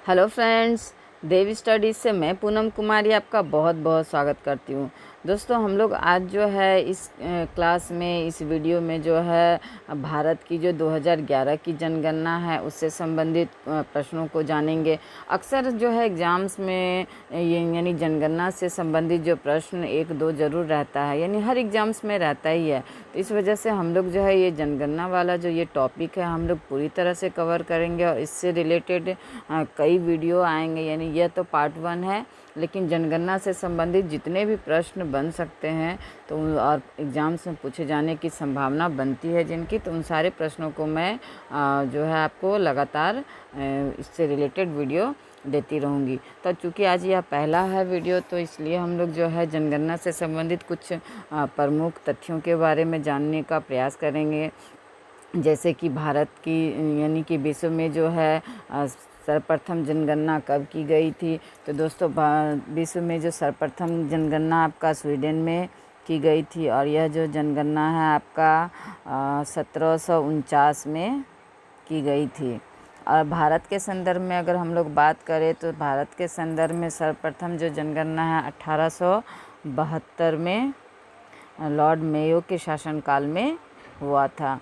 Hello friends, देव studies से मैं पूनम कुमारी आपका बहुत बहुत स्वागत करती हूँ। दोस्तों, हम लोग आज जो है इस क्लास में, इस वीडियो में जो है भारत की जो 2011 की जनगणना है उससे संबंधित प्रश्नों को जानेंगे। अक्सर जो है एग्ज़ाम्स में ये यानी जनगणना से संबंधित जो प्रश्न एक दो ज़रूर रहता है, यानी हर एग्ज़ाम्स में रहता ही है। तो इस वजह से हम लोग जो है ये जनगणना वाला जो ये टॉपिक है हम लोग पूरी तरह से कवर करेंगे और इससे रिलेटेड कई वीडियो आएंगे। यानी यह तो पार्ट 1 है, लेकिन जनगणना से संबंधित जितने भी प्रश्न बन सकते हैं तो और एग्ज़ाम्स में पूछे जाने की संभावना बनती है जिनकी, तो उन सारे प्रश्नों को मैं जो है आपको लगातार इससे रिलेटेड वीडियो देती रहूँगी। तो चूँकि आज यह पहला है वीडियो, तो इसलिए हम लोग जो है जनगणना से संबंधित कुछ प्रमुख तथ्यों के बारे में जानने का प्रयास करेंगे। जैसे कि भारत की यानी कि विश्व में जो है सर्वप्रथम जनगणना कब की गई थी। तो दोस्तों, विश्व में जो सर्वप्रथम जनगणना आपका स्वीडन में की गई थी और यह जो जनगणना है आपका 1749 में की गई थी। और भारत के संदर्भ में अगर हम लोग बात करें तो भारत के संदर्भ में सर्वप्रथम जो जनगणना है 1872 में लॉर्ड मेयो के शासनकाल में हुआ था।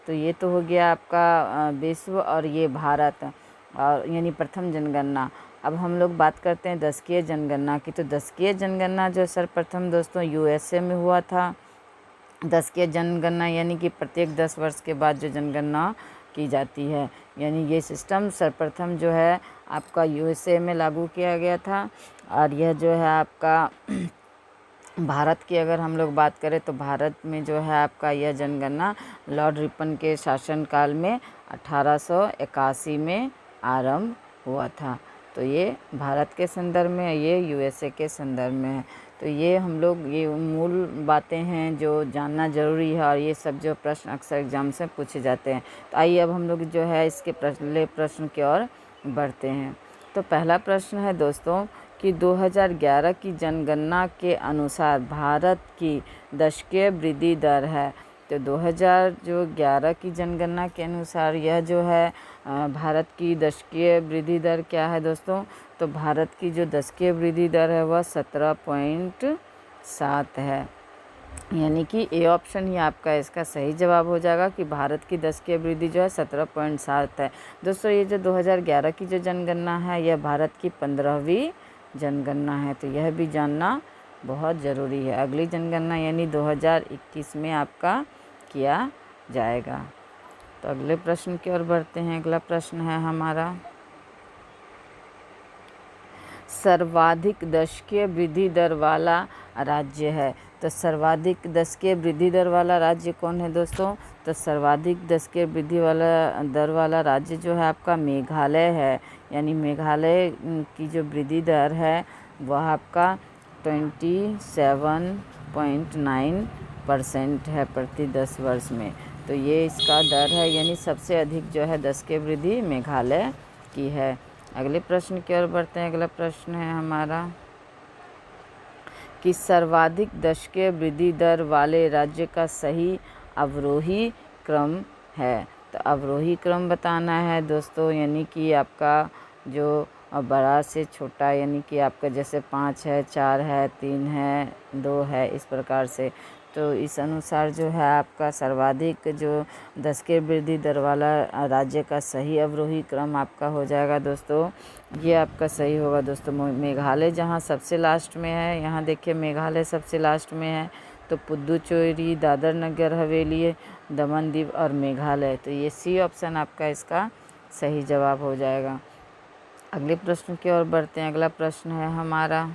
तो ये तो हो गया आपका विश्व और ये भारत और यानी प्रथम जनगणना। अब हम लोग बात करते हैं दशकीय जनगणना की। तो दशकीय जनगणना जो सर्वप्रथम दोस्तों यूएसए में हुआ था। दशकीय जनगणना यानी कि प्रत्येक 10 वर्ष के बाद जो जनगणना की जाती है, यानी ये सिस्टम सर्वप्रथम जो है आपका यूएसए में लागू किया गया था। और यह जो है आपका भारत की अगर हम लोग बात करें तो भारत में जो है आपका यह जनगणना लॉर्ड रिपन के शासनकाल में 1881 में आरंभ हुआ था। तो ये भारत के संदर्भ में है, ये यूएसए के संदर्भ में है। तो ये हम लोग ये मूल बातें हैं जो जानना ज़रूरी है और ये सब जो प्रश्न अक्सर एग्जाम से पूछे जाते हैं। तो आइए अब हम लोग जो है इसके पहले प्रश्न की ओर बढ़ते हैं। तो पहला प्रश्न है दोस्तों कि 2011 की जनगणना के अनुसार भारत की दशकीय वृद्धि दर है। तो 2011 की जनगणना के अनुसार यह जो है भारत की दशकीय वृद्धि दर क्या है दोस्तों? तो भारत की जो दशकीय वृद्धि दर है वह 17.7 है। यानी कि ए ऑप्शन ही आपका इसका सही जवाब हो जाएगा कि भारत की दशकीय वृद्धि जो है 17.7 है। दोस्तों, ये जो 2011 की जो जनगणना है यह भारत की 15वीं जनगणना है। तो यह भी जानना बहुत ज़रूरी है। अगली जनगणना यानी 2021 में आपका किया जाएगा। तो अगले प्रश्न की ओर बढ़ते हैं। अगला प्रश्न है हमारा, सर्वाधिक दशकीय वृद्धि दर वाला राज्य है। तो सर्वाधिक दशकीय वृद्धि दर वाला राज्य कौन है दोस्तों? तो सर्वाधिक दशकीय वृद्धि वाला दर वाला राज्य जो है आपका मेघालय है। यानी मेघालय की जो वृद्धि दर है वह आपका 27.9% है प्रति 10 वर्ष में। तो ये इसका दर है, यानी सबसे अधिक जो है दशकीय वृद्धि मेघालय की है। अगले प्रश्न की ओर बढ़ते हैं। अगला प्रश्न है हमारा कि सर्वाधिक दशकीय वृद्धि दर वाले राज्य का सही अवरोही क्रम है। तो अवरोही क्रम बताना है दोस्तों, यानी कि आपका जो बड़ा से छोटा, यानी कि आपका जैसे 5 है, 4 है, 3 है, 2 है, इस प्रकार से। तो इस अनुसार जो है आपका सर्वाधिक जो दशकीय वृद्धि दर वाला राज्य का सही अवरोही क्रम आपका हो जाएगा दोस्तों, ये आपका सही होगा दोस्तों मेघालय, जहाँ सबसे लास्ट में है। यहाँ देखिए मेघालय सबसे लास्ट में है। तो पुदुचेरी, दादर नगर हवेली, दमन दीव और मेघालय, तो ये सी ऑप्शन आपका इसका सही जवाब हो जाएगा। अगले प्रश्न की ओर बढ़ते हैं। अगला प्रश्न है हमारा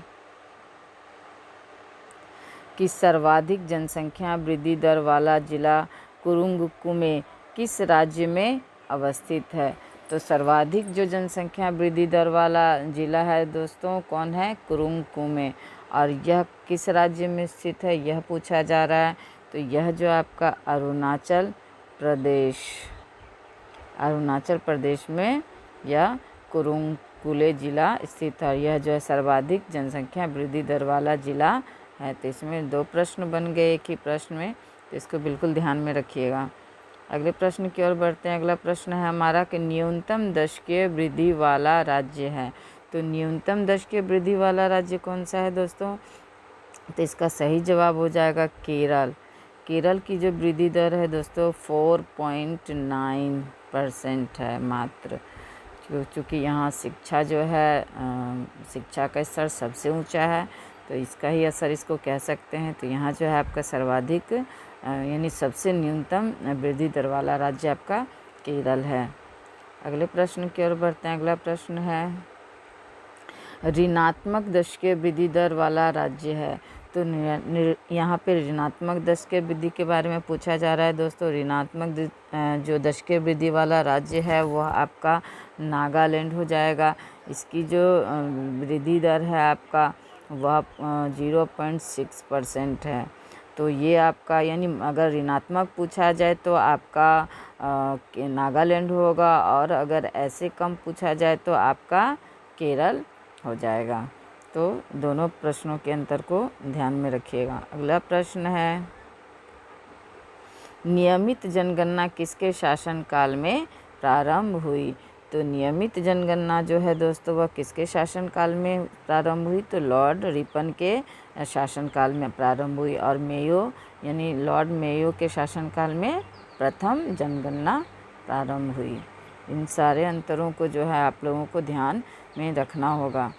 कि सर्वाधिक जनसंख्या वृद्धि दर वाला जिला कुरुंग कुमे किस राज्य में अवस्थित है? तो सर्वाधिक जो जनसंख्या वृद्धि दर वाला जिला है दोस्तों कौन है? कुरुंग कुमे। और यह किस राज्य में स्थित है यह पूछा जा रहा है। तो यह जो आपका अरुणाचल प्रदेश में यह कुरुंग कुले जिला स्थित है। यह जो है सर्वाधिक जनसंख्या वृद्धि दर वाला जिला है। तो इसमें 2 प्रश्न बन गए एक ही प्रश्न में, तो इसको बिल्कुल ध्यान में रखिएगा। अगले प्रश्न की ओर बढ़ते हैं। अगला प्रश्न है हमारा कि न्यूनतम दशकीय वृद्धि वाला राज्य है। तो न्यूनतम दशकीय वृद्धि वाला राज्य कौन सा है दोस्तों? तो इसका सही जवाब हो जाएगा केरल। केरल की जो वृद्धि दर है दोस्तों 4.9% है मात्र। चूँकि यहाँ शिक्षा जो है शिक्षा का स्तर सबसे ऊंचा है, तो इसका ही असर इसको कह सकते हैं। तो यहाँ जो है आपका सर्वाधिक यानी सबसे न्यूनतम वृद्धि दर वाला राज्य आपका केरल है। अगले प्रश्न की ओर बढ़ते हैं। अगला प्रश्न है ऋणात्मक दशकीय वृद्धि दर वाला राज्य है। तो यहाँ पे ऋणात्मक दशकीय वृद्धि के बारे में पूछा जा रहा है दोस्तों। ऋणात्मक जो दशकीय वृद्धि वाला राज्य है वह आपका नागालैंड हो जाएगा। इसकी जो वृद्धि दर है आपका वह 0.6% है। तो ये आपका यानी अगर ऋणात्मक पूछा जाए तो आपका नागालैंड होगा, और अगर ऐसे कम पूछा जाए तो आपका केरल हो जाएगा। तो दोनों प्रश्नों के अंतर को ध्यान में रखिएगा। अगला प्रश्न है नियमित जनगणना किसके शासनकाल में प्रारंभ हुई? तो नियमित जनगणना जो है दोस्तों वह किसके शासनकाल में प्रारंभ हुई? तो लॉर्ड रिपन के शासनकाल में प्रारंभ हुई, और मेयो यानी लॉर्ड मेयो के शासनकाल में प्रथम जनगणना प्रारंभ हुई। इन सारे अंतरों को जो है आप लोगों को ध्यान में रखना होगा।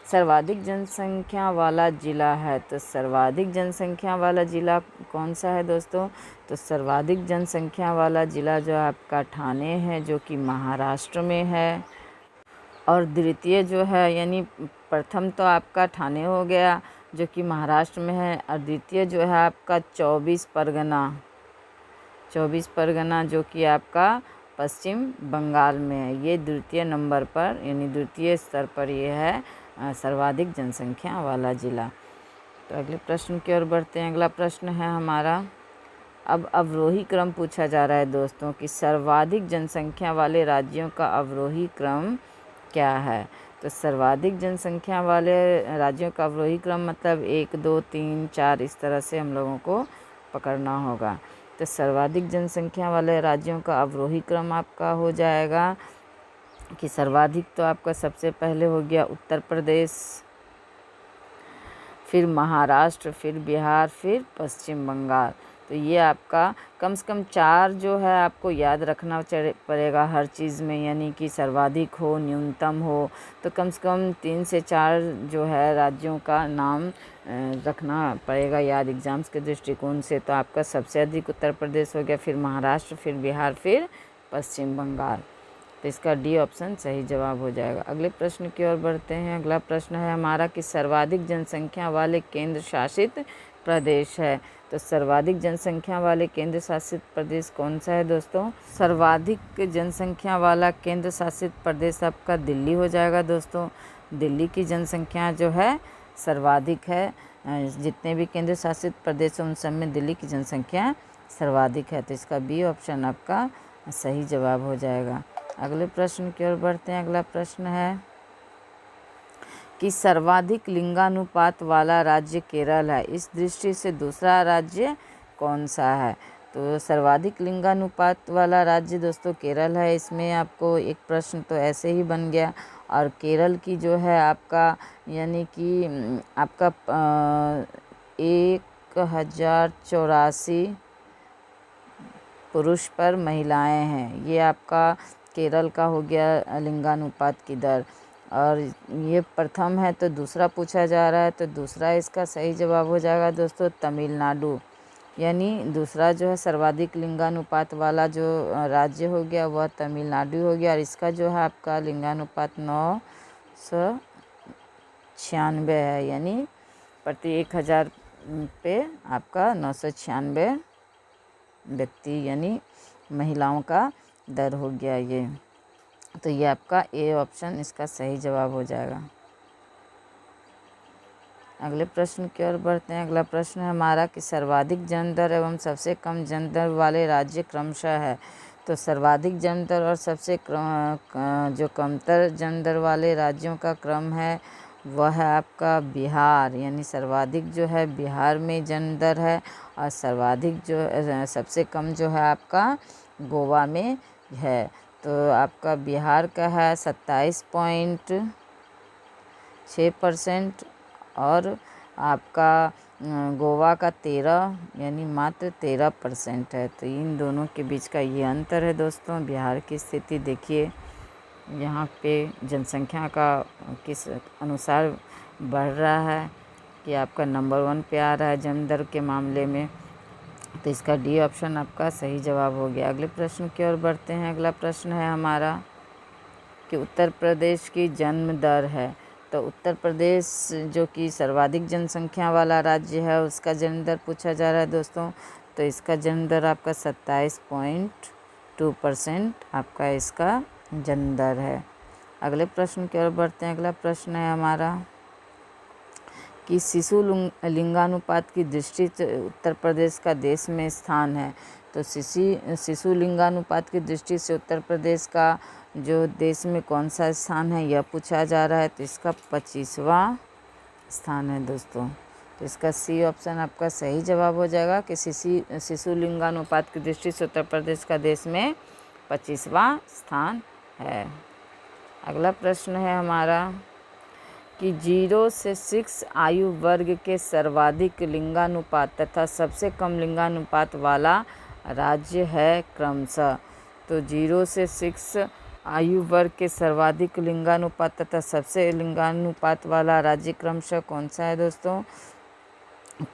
सर्वाधिक जनसंख्या वाला ज़िला है। तो सर्वाधिक जनसंख्या वाला ज़िला कौन सा है दोस्तों? तो सर्वाधिक जनसंख्या वाला ज़िला जो आपका ठाणे है, जो कि महाराष्ट्र में है। और द्वितीय जो है यानी प्रथम तो आपका ठाणे हो गया जो कि महाराष्ट्र में है, और द्वितीय जो है आपका 24 परगना जो कि आपका पश्चिम बंगाल में है। ये द्वितीय नंबर पर यानी द्वितीय स्तर पर ये है सर्वाधिक जनसंख्या वाला ज़िला। तो अगले प्रश्न की ओर बढ़ते हैं। अगला प्रश्न है हमारा अब अवरोही क्रम पूछा जा रहा है दोस्तों कि सर्वाधिक जनसंख्या वाले राज्यों का अवरोही क्रम क्या है? तो सर्वाधिक जनसंख्या वाले राज्यों का अवरोही क्रम मतलब 1, 2, 3, 4 इस तरह से हम लोगों को पकड़ना होगा। तो सर्वाधिक जनसंख्या वाले राज्यों का अवरोही क्रम आपका हो जाएगा कि सर्वाधिक तो आपका सबसे पहले हो गया उत्तर प्रदेश, फिर महाराष्ट्र, फिर बिहार, फिर पश्चिम बंगाल। तो ये आपका कम से कम 4 जो है आपको याद रखना पड़ेगा हर चीज़ में, यानी कि सर्वाधिक हो, न्यूनतम हो, तो कम से कम 3 से 4 जो है राज्यों का नाम रखना पड़ेगा याद एग्ज़ाम्स के दृष्टिकोण से। तो आपका सबसे अधिक उत्तर प्रदेश हो गया, फिर महाराष्ट्र, फिर बिहार, फिर पश्चिम बंगाल। तो इसका डी ऑप्शन सही जवाब हो जाएगा। अगले प्रश्न की ओर बढ़ते हैं। अगला प्रश्न है हमारा कि सर्वाधिक जनसंख्या वाले केंद्र शासित प्रदेश है। तो सर्वाधिक जनसंख्या वाले केंद्र शासित प्रदेश कौन सा है दोस्तों? सर्वाधिक जनसंख्या वाला केंद्र शासित प्रदेश आपका दिल्ली हो जाएगा दोस्तों। दिल्ली की जनसंख्या जो है सर्वाधिक है। जितने भी केंद्र शासित प्रदेश हैं उन सब में दिल्ली की जनसंख्या सर्वाधिक है। तो इसका बी ऑप्शन आपका सही जवाब हो जाएगा। अगले प्रश्न की ओर बढ़ते हैं। अगला प्रश्न है कि सर्वाधिक लिंगानुपात वाला राज्य केरल है, इस दृष्टि से दूसरा राज्य कौन सा है? तो सर्वाधिक लिंगानुपात वाला राज्य दोस्तों केरल है। इसमें आपको एक प्रश्न तो ऐसे ही बन गया, और केरल की जो है आपका यानी कि आपका 1084 पुरुष पर महिलाएं हैं। ये आपका केरल का हो गया लिंगानुपात की दर, और ये प्रथम है। तो दूसरा पूछा जा रहा है, तो दूसरा इसका सही जवाब हो जाएगा दोस्तों तमिलनाडु। यानी दूसरा जो है सर्वाधिक लिंगानुपात वाला जो राज्य हो गया वह तमिलनाडु हो गया, और इसका जो है आपका लिंगानुपात 996 है, यानी प्रति 1000 पे आपका 996 व्यक्ति यानी महिलाओं का दर हो गया ये। तो ये आपका ए ऑप्शन इसका सही जवाब हो जाएगा। अगले प्रश्न की ओर बढ़ते हैं। अगला प्रश्न है हमारा कि सर्वाधिक जन दर एवं सबसे कम जन दर वाले राज्य क्रमशः है। तो सर्वाधिक जन दर और सबसे जो कमतर जन दर वाले राज्यों का क्रम है वह है आपका बिहार, यानी सर्वाधिक जो है बिहार में जन दर है, और सर्वाधिक जो सबसे कम जो है आपका गोवा में है। तो आपका बिहार का है 27.6% और आपका गोवा का 13 यानी मात्र 13% है। तो इन दोनों के बीच का ये अंतर है दोस्तों। बिहार की स्थिति देखिए, यहाँ पे जनसंख्या का किस अनुसार बढ़ रहा है कि आपका नंबर 1 पे आ रहा है जन्म दर के मामले में। तो इसका डी ऑप्शन आपका सही जवाब हो गया। अगले प्रश्न की ओर बढ़ते हैं। अगला प्रश्न है हमारा कि उत्तर प्रदेश की जन्म दर है। तो उत्तर प्रदेश जो कि सर्वाधिक जनसंख्या वाला राज्य है, उसका जन्म दर पूछा जा रहा है दोस्तों। तो इसका जन्म दर आपका 27.2% आपका इसका जन्म दर है। अगले प्रश्न की ओर बढ़ते हैं। अगला प्रश्न है हमारा कि शिशु लिंगानुपात की दृष्टि से उत्तर प्रदेश का देश में स्थान है। तो शिशु लिंगानुपात की दृष्टि से उत्तर प्रदेश का जो देश में कौन सा स्थान है, यह पूछा जा रहा है। तो इसका 25वां स्थान है दोस्तों। तो इसका सी ऑप्शन आपका सही जवाब हो जाएगा कि शिशु लिंगानुपात की दृष्टि से उत्तर प्रदेश का देश में 25वां स्थान है। अगला प्रश्न है हमारा कि 0 से 6 आयु वर्ग के सर्वाधिक लिंगानुपात तथा सबसे कम लिंगानुपात वाला राज्य है क्रमशः। तो 0 से 6 आयु वर्ग के सर्वाधिक लिंगानुपात तथा सबसे लिंगानुपात वाला राज्य क्रमशः कौन सा है दोस्तों?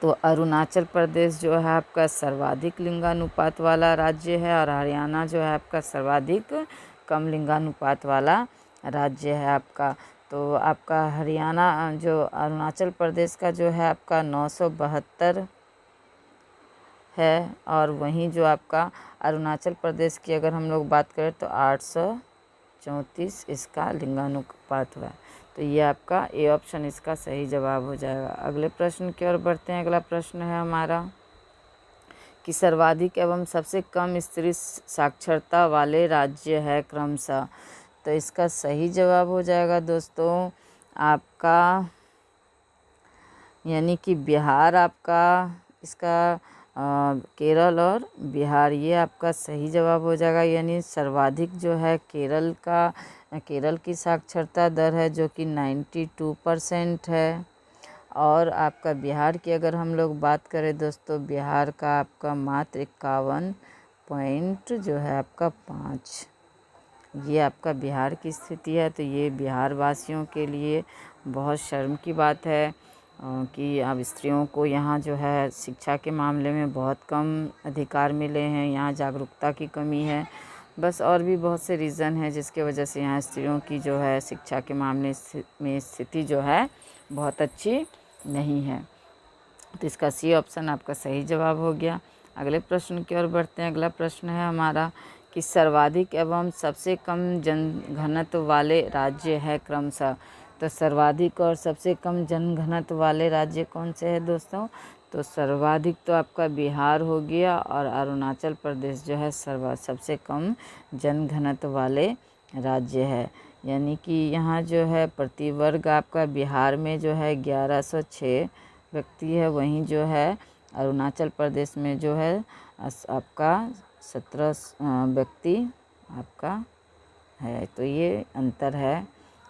तो अरुणाचल प्रदेश जो है आपका सर्वाधिक लिंगानुपात वाला राज्य है और हरियाणा जो है आपका सर्वाधिक कम लिंगानुपात वाला राज्य है आपका। तो आपका हरियाणा जो अरुणाचल प्रदेश का जो है आपका 972 है और वहीं जो आपका अरुणाचल प्रदेश की अगर हम लोग बात करें तो 834 इसका लिंगानुपात हुआ है। तो ये आपका ए ऑप्शन इसका सही जवाब हो जाएगा। अगले प्रश्न की ओर बढ़ते हैं। अगला प्रश्न है हमारा कि सर्वाधिक एवं सबसे कम स्त्री साक्षरता वाले राज्य है क्रमशः। तो इसका सही जवाब हो जाएगा दोस्तों आपका यानी कि बिहार आपका इसका केरल और बिहार ये आपका सही जवाब हो जाएगा। यानी सर्वाधिक जो है केरल की साक्षरता दर है जो कि 92% है और आपका बिहार की अगर हम लोग बात करें दोस्तों, बिहार का आपका मात्र 51 पॉइंट जो है आपका 5, ये आपका बिहार की स्थिति है। तो ये बिहार वासियों के लिए बहुत शर्म की बात है कि अब स्त्रियों को यहाँ जो है शिक्षा के मामले में बहुत कम अधिकार मिले हैं, यहाँ जागरूकता की कमी है। बस और भी बहुत से रीज़न हैं जिसके वजह से यहाँ स्त्रियों की जो है शिक्षा के मामले में स्थिति जो है बहुत अच्छी नहीं है। तो इसका सी ऑप्शन आपका सही जवाब हो गया। अगले प्रश्न की ओर बढ़ते हैं। अगला प्रश्न है हमारा कि सर्वाधिक एवं सबसे कम जनघनत्व वाले राज्य है क्रमशः। तो सर्वाधिक और सबसे कम जनघनत्व वाले राज्य कौन से हैं दोस्तों? तो सर्वाधिक तो आपका बिहार हो गया और अरुणाचल प्रदेश जो है सबसे कम जनघनत्व वाले राज्य है। यानी कि यहाँ जो है प्रति वर्ग आपका बिहार में जो है 1106 व्यक्ति है, वहीं जो है अरुणाचल प्रदेश में जो है आपका 17 व्यक्ति आपका है। तो ये अंतर है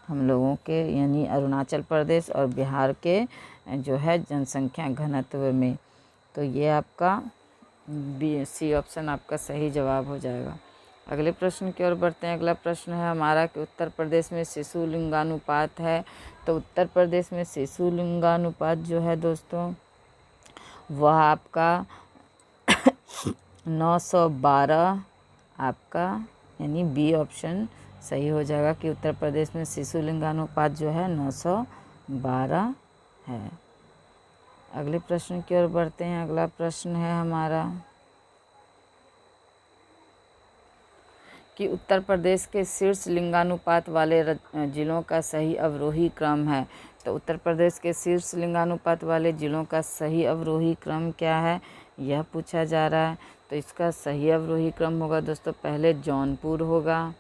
हम लोगों के यानी अरुणाचल प्रदेश और बिहार के जो है जनसंख्या घनत्व में। तो ये आपका सी ऑप्शन आपका सही जवाब हो जाएगा। अगले प्रश्न की ओर बढ़ते हैं। अगला प्रश्न है हमारा कि उत्तर प्रदेश में शिशु लिंगानुपात है। तो उत्तर प्रदेश में शिशु लिंगानुपात जो है दोस्तों वह आपका 912 आपका यानी बी ऑप्शन सही हो जाएगा कि उत्तर प्रदेश में शिशु लिंगानुपात जो है 912 है। अगले प्रश्न की ओर बढ़ते हैं। अगला प्रश्न है हमारा कि उत्तर प्रदेश के शीर्ष लिंगानुपात वाले जिलों का सही अवरोही क्रम है। तो उत्तर प्रदेश के शीर्ष लिंगानुपात वाले जिलों का सही अवरोही क्रम क्या है, यह पूछा जा रहा है। तो इसका सही अवरोही क्रम होगा दोस्तों, पहले जौनपुर होगा,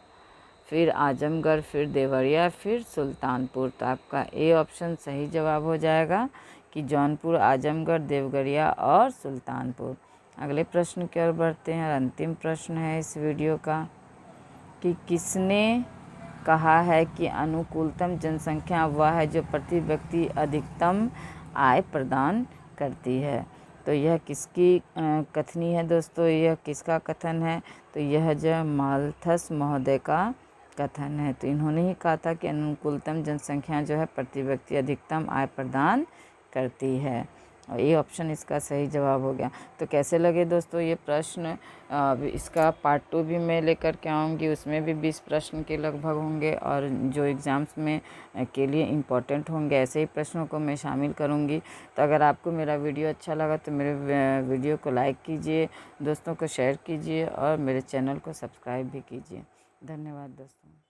फिर आजमगढ़, फिर देवरिया, फिर सुल्तानपुर। तो आपका ए ऑप्शन सही जवाब हो जाएगा कि जौनपुर, आजमगढ़, देवरिया और सुल्तानपुर। अगले प्रश्न की ओर बढ़ते हैं और अंतिम प्रश्न है इस वीडियो का कि किसने कहा है कि अनुकूलतम जनसंख्या वह है जो प्रति व्यक्ति अधिकतम आय प्रदान करती है। तो यह किसकी कथनी है दोस्तों, यह किसका कथन है? तो यह जो माल्थस महोदय का कथन है। तो इन्होंने ही कहा था कि अनुकूलतम जनसंख्या जो है प्रति व्यक्ति अधिकतम आय प्रदान करती है, और ये ऑप्शन इसका सही जवाब हो गया। तो कैसे लगे दोस्तों ये प्रश्न? इसका पार्ट 2 भी मैं लेकर के आऊँगी, उसमें भी 20 प्रश्न के लगभग होंगे और जो एग्ज़ाम्स में के लिए इम्पोर्टेंट होंगे ऐसे ही प्रश्नों को मैं शामिल करूँगी। तो अगर आपको मेरा वीडियो अच्छा लगा तो मेरे वीडियो को लाइक कीजिए, दोस्तों को शेयर कीजिए और मेरे चैनल को सब्सक्राइब भी कीजिए। धन्यवाद दोस्तों।